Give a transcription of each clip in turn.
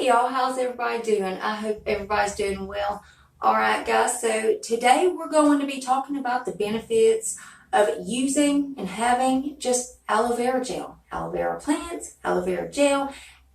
y'all, how's everybody doing? I hope everybody's doing well. Alright guys, so today we're going to be talking about the benefits of using and having just aloe vera gel. Aloe vera plants, aloe vera gel,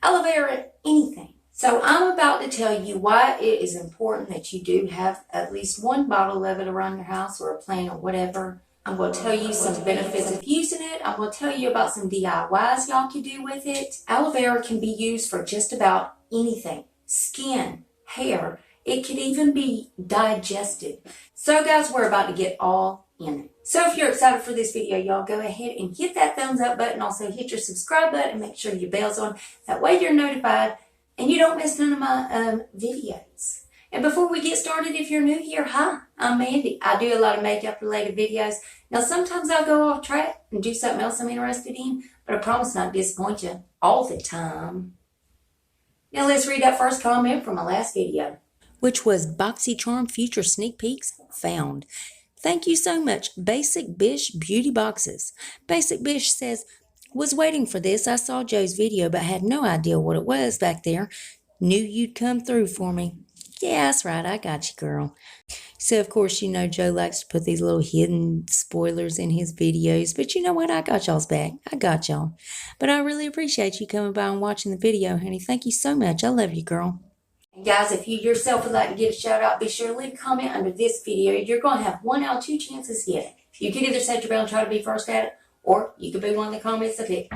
aloe vera anything. So I'm about to tell you why it is important that you do have at least one bottle of it around your house or a plant or whatever. I'm going to tell you some benefits of using it. I'm going to tell you about some DIYs y'all can do with it. Aloe vera can be used for just about anything. Skin, hair. It can even be digested. So guys, we're about to get all in it. So if you're excited for this video, y'all go ahead and hit that thumbs up button. Also hit your subscribe button and make sure your bell's on. That way you're notified and you don't miss none of my videos. And before we get started, if you're new here, hi, I'm Mandy. I do a lot of makeup related videos. Now sometimes I'll go off track and do something else I'm interested in, but I promise not to disappoint you all the time. Now let's read that first comment from my last video, which was BoxyCharm Future Sneak Peeks Found. Thank you so much, Basic Bish Beauty Boxes. Basic Bish says, was waiting for this. I saw Joe's video, but had no idea what it was back there. Knew you'd come through for me. Yeah, that's right. I got you, girl. So, of course, you know Joe likes to put these little hidden spoilers in his videos. But you know what? I got y'all's back. I got y'all. But I really appreciate you coming by and watching the video, honey. Thank you so much. I love you, girl. And guys, if you yourself would like to get a shout out, be sure to leave a comment under this video. You're going to have 1 out of 2 chances to get it. You could either set your bell and try to be first at it, or you could be one of the comments that pick.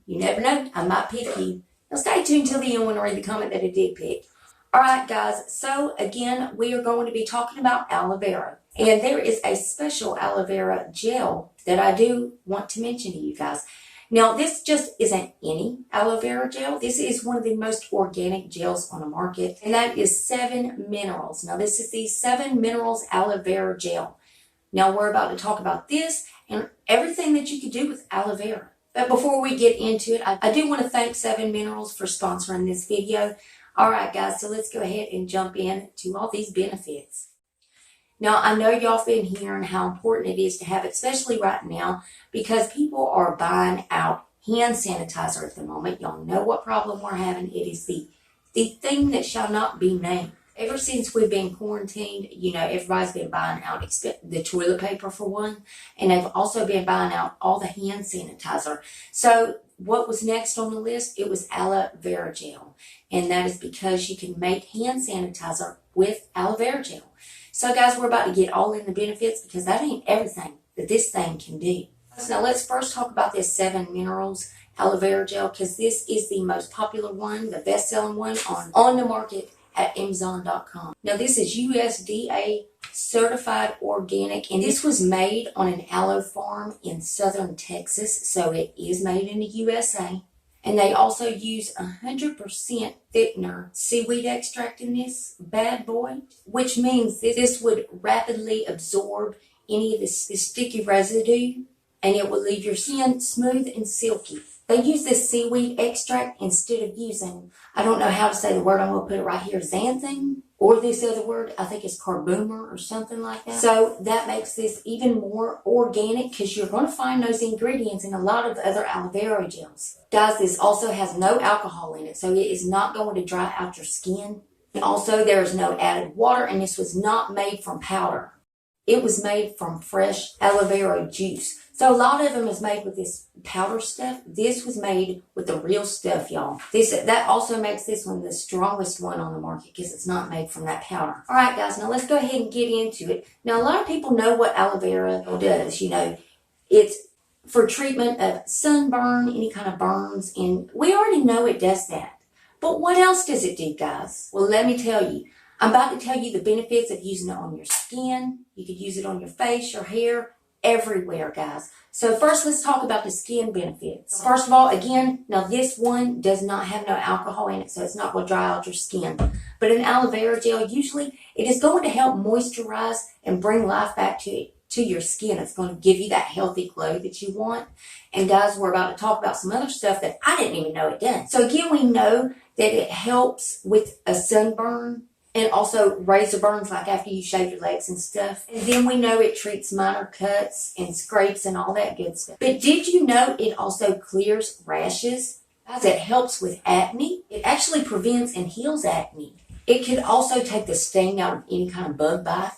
You never know. I might pick you. Now stay tuned till the end when I read the comment that I did pick. Alright guys, so again, we are going to be talking about aloe vera. And there is a special aloe vera gel that I do want to mention to you guys. Now, this just isn't any aloe vera gel. This is one of the most organic gels on the market. And that is 7 Minerals. Now, this is the 7 Minerals aloe vera gel. Now, we're about to talk about this and everything that you can do with aloe vera. But before we get into it, I do want to thank 7 Minerals for sponsoring this video. Alright guys, so let's go ahead and jump in to all these benefits. Now, I know y'all been hearing how important it is to have, especially right now, because people are buying out hand sanitizer at the moment. Y'all know what problem we're having. It is the thing that shall not be named. Ever since we've been quarantined, you know, everybody's been buying out the toilet paper for one, and they've also been buying out all the hand sanitizer. So what was next on the list? It was aloe vera gel. And that is because you can make hand sanitizer with aloe vera gel. So guys, we're about to get all in the benefits because that ain't everything that this thing can do. So now let's first talk about this 7 Minerals aloe vera gel, because this is the most popular one, the best-selling one on the market at Amazon.com. Now this is USDA certified organic, and this was made on an aloe farm in southern Texas, so it is made in the USA. And they also use 100% thickener seaweed extract in this bad boy, which means that this would rapidly absorb any of this sticky residue, and it will leave your skin smooth and silky. They use this seaweed extract instead of using, I don't know how to say the word, I'm going to put it right here, xanthan, or this other word, I think it's carbomer or something like that. So that makes this even more organic, because you're going to find those ingredients in a lot of other aloe vera gels. Guys, this also has no alcohol in it, so it is not going to dry out your skin. And also, there is no added water, and this was not made from powder. It was made from fresh aloe vera juice. So a lot of them is made with this powder stuff. This was made with the real stuff, y'all. That also makes this one the strongest one on the market, because it's not made from that powder. All right, guys, now let's go ahead and get into it. Now, a lot of people know what aloe vera does. You know, it's for treatment of sunburn, any kind of burns, and we already know it does that. But what else does it do, guys? Well, let me tell you. I'm about to tell you the benefits of using it on your skin. You could use it on your face, your hair, everywhere, guys. So first, let's talk about the skin benefits. First of all, again, now this one does not have no alcohol in it, so it's not going to dry out your skin. But an aloe vera gel, usually, it is going to help moisturize and bring life back to your skin. It's going to give you that healthy glow that you want. And guys, we're about to talk about some other stuff that I didn't even know it did. So again, we know that it helps with a sunburn, and also razor burns, like after you shave your legs and stuff. And then we know it treats minor cuts and scrapes and all that good stuff. But did you know it also clears rashes Guys, it helps with acne. It actually prevents and heals acne. It could also take the sting out of any kind of bug bite.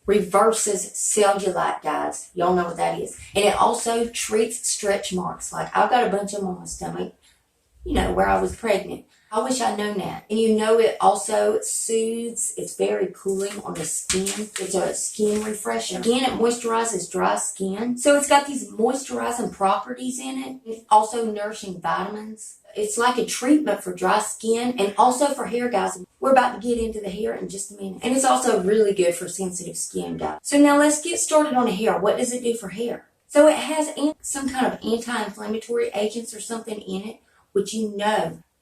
Reverses cellulite, guys. Y'all know what that is. And it also treats stretch marks. Like, I've got a bunch of them on my stomach, where I was pregnant. I wish I'd known that. And it also soothes. It's very cooling on the skin. It's a skin refresher. Again, it moisturizes dry skin. So it's got these moisturizing properties in it. And also nourishing vitamins. It's like a treatment for dry skin and also for hair, guys. We're about to get into the hair in just a minute. And it's also really good for sensitive skin, guys. So now let's get started on the hair. What does it do for hair? So it has some kind of anti-inflammatory agents or something in it, which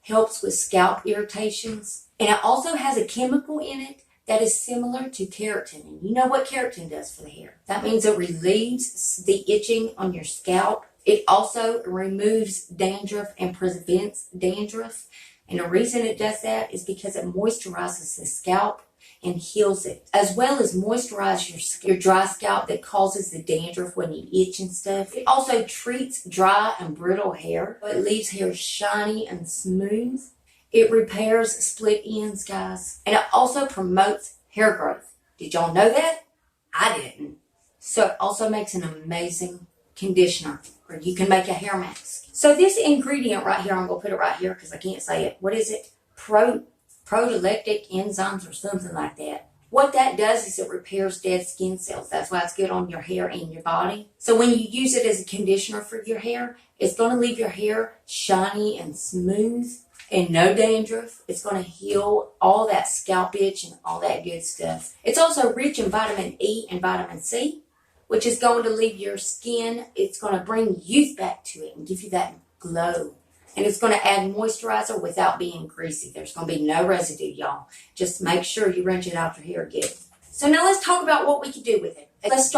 helps with scalp irritations. And it also has a chemical in it that is similar to keratin. And you know what keratin does for the hair. That means it relieves the itching on your scalp. It also removes dandruff and prevents dandruff. And the reason it does that is because it moisturizes the scalp and heals it, as well as moisturize your dry scalp that causes the dandruff when you itch and stuff. It also treats dry and brittle hair. It leaves hair shiny and smooth. It repairs split ends, guys. And it also promotes hair growth. Did y'all know that? I didn't. So it also makes an amazing conditioner, or you can make a hair mask. So this ingredient right here, I'm going to put it right here because I can't say it. What is it? Proteolytic enzymes or something like that. What that does is it repairs dead skin cells. That's why it's good on your hair and your body. So when you use it as a conditioner for your hair, it's going to leave your hair shiny and smooth and no dandruff. It's going to heal all that scalp itch and all that good stuff. It's also rich in vitamin E and vitamin C, which is going to leave your skin, it's going to bring youth back to it and give you that glow. And it's going to add moisturizer without being greasy. There's going to be no residue, y'all. Just make sure you rinse it out your hair good. So now let's talk about what we can do with it. Let's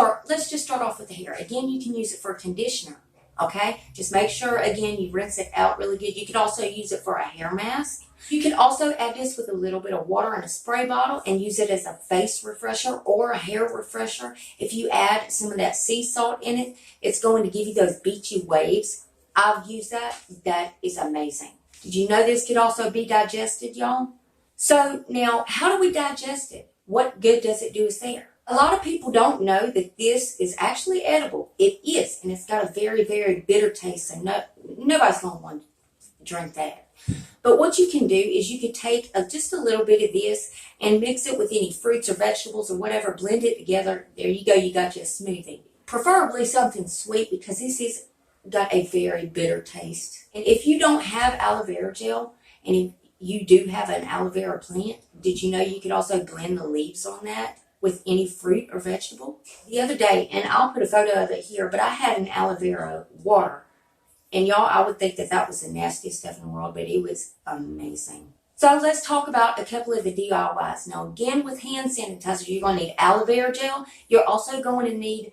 just start off with the hair. Again, you can use it for conditioner, okay? Just make sure, again, you rinse it out really good. You could also use it for a hair mask. You can also add this with a little bit of water in a spray bottle and use it as a face refresher or a hair refresher. If you add some of that sea salt in it, it's going to give you those beachy waves. I've used that. That is amazing. Did you know this could also be digested, y'all? So now, how do we digest it? What good does it do us there? A lot of people don't know that this is actually edible. It is, and it's got a very, very bitter taste, so nobody's going to want to drink that. But what you can do is you could take just a little bit of this and mix it with any fruits or vegetables or whatever, blend it together. There you go, you got your smoothie. Preferably something sweet because this is got a very bitter taste. And if you don't have aloe vera gel, and if you do have an aloe vera plant, did you know you could also blend the leaves on that with any fruit or vegetable? The other day, and I'll put a photo of it here, but I had an aloe vera water. And y'all, I would think that that was the nastiest stuff in the world, but it was amazing. So let's talk about a couple of the DIYs. Now again, with hand sanitizer, you're going to need aloe vera gel. You're also going to need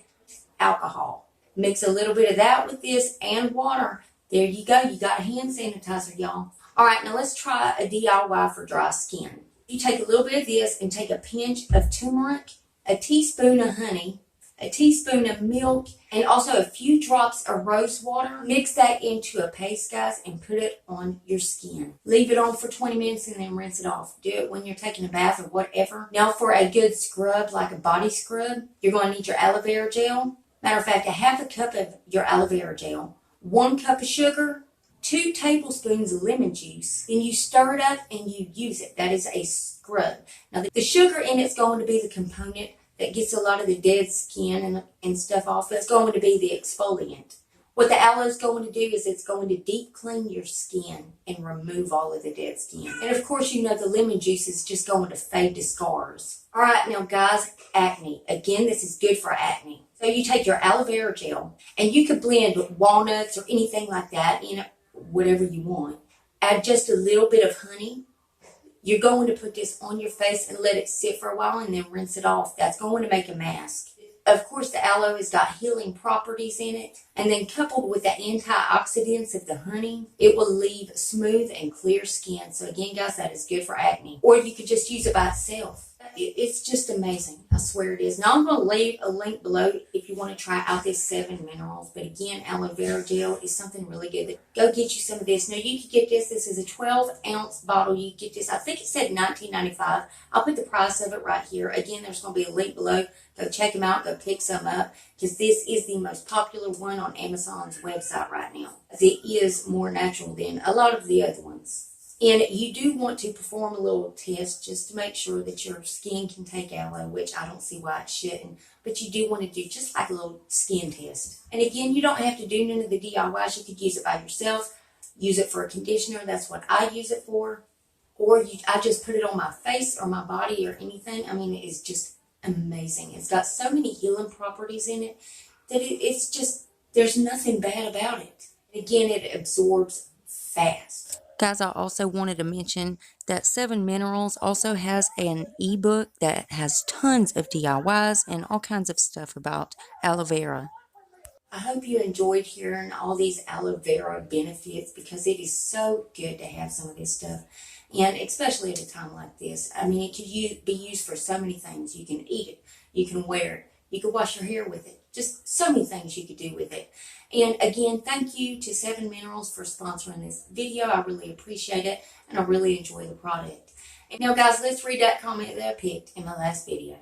alcohol. Mix a little bit of that with this and water. There you go. You got a hand sanitizer, y'all. All right, now let's try a DIY for dry skin. You take a little bit of this and take a pinch of turmeric, a teaspoon of honey, a teaspoon of milk, and also a few drops of rose water. Mix that into a paste, guys, and put it on your skin. Leave it on for 20 minutes and then rinse it off. Do it when you're taking a bath or whatever. Now for a good scrub, like a body scrub, you're going to need your aloe vera gel. Matter of fact, a half a cup of your aloe vera gel, 1 cup of sugar, 2 tablespoons of lemon juice. Then you stir it up and you use it. That is a scrub. Now the sugar in it's going to be the component that gets a lot of the dead skin and stuff off. It's going to be the exfoliant. What the aloe is going to do is it's going to deep clean your skin and remove all of the dead skin. And of course, you know the lemon juice is just going to fade the scars. All right, now guys, acne. Again, this is good for acne. So you take your aloe vera gel and you could blend walnuts or anything like that in it, whatever you want. Add just a little bit of honey. You're going to put this on your face and let it sit for a while and then rinse it off. That's going to make a mask. Of course, the aloe has got healing properties in it. And then coupled with the antioxidants of the honey, it will leave smooth and clear skin. So again, guys, that is good for acne. Or you could just use it by itself. It's just amazing. I swear it is. Now I'm going to leave a link below if you want to try out this 7 minerals. But again, aloe vera gel is something really good. Go get you some of this. Now you can get this. This is a 12-ounce bottle. You get this. I think it said $19.95. I'll put the price of it right here. Again, there's going to be a link below. Go check them out. Go pick some up because this is the most popular one on Amazon's website right now. It is more natural than a lot of the other ones. And you do want to perform a little test just to make sure that your skin can take aloe, which I don't see why it shouldn't. But you do want to do just like a little skin test. And again, you don't have to do none of the DIYs. You could use it by yourself. Use it for a conditioner. That's what I use it for. Or I just put it on my face or my body or anything. I mean, it's just amazing. It's got so many healing properties in it that it's just, there's nothing bad about it. Again, it absorbs fast. Guys, I also wanted to mention that 7 Minerals also has an ebook that has tons of DIYs and all kinds of stuff about aloe vera. I hope you enjoyed hearing all these aloe vera benefits because it is so good to have some of this stuff. And especially at a time like this. I mean, it could be used for so many things. You can eat it. You can wear it. You can wash your hair with it. Just so many things you could do with it. And again, thank you to 7 Minerals for sponsoring this video. I really appreciate it. And I really enjoy the product. And now, guys, let's read that comment that I picked in my last video.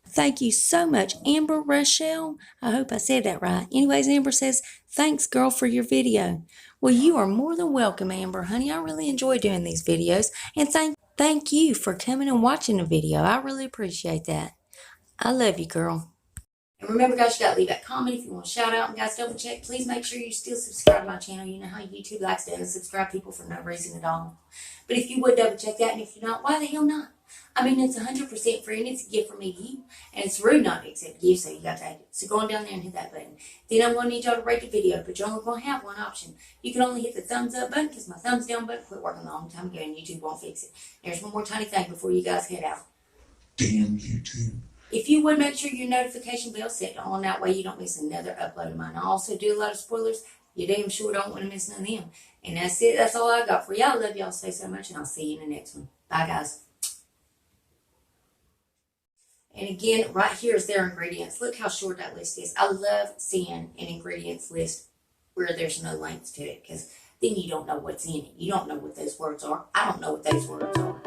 Thank you so much, Amber Rochelle. I hope I said that right. Anyways, Amber says, thanks, girl, for your video. Well, you are more than welcome, Amber, honey. I really enjoy doing these videos. And thank you for coming and watching the video. I really appreciate that. I love you, girl. And remember, guys, you got to leave that comment if you want to shout out. And, guys, double check. Please make sure you still subscribe to my channel. You know how YouTube likes to unsubscribe people for no reason at all. But if you would double check that, and if you're not, why the hell not? I mean, it's 100% free, and it's a gift from me to you. And it's rude not to accept gifts, so you got to take it. So go on down there and hit that button. Then I'm going to need y'all to rate the video, but you're only going to have one option. You can only hit the thumbs up button because my thumbs down button quit working a long time ago, and YouTube won't fix it. There's one more tiny thing before you guys head out. Damn YouTube. If you would make sure your notification bell set on, that way you don't miss another upload of mine. I also do a lot of spoilers. You damn sure don't want to miss none of them. And that's it. That's all I got for y'all. Love y'all so much, and I'll see you in the next one. Bye, guys. And again, right here is their ingredients. Look how short that list is. I love seeing an ingredients list where there's no links to it, because then you don't know what's in it. You don't know what those words are. I don't know what those words are.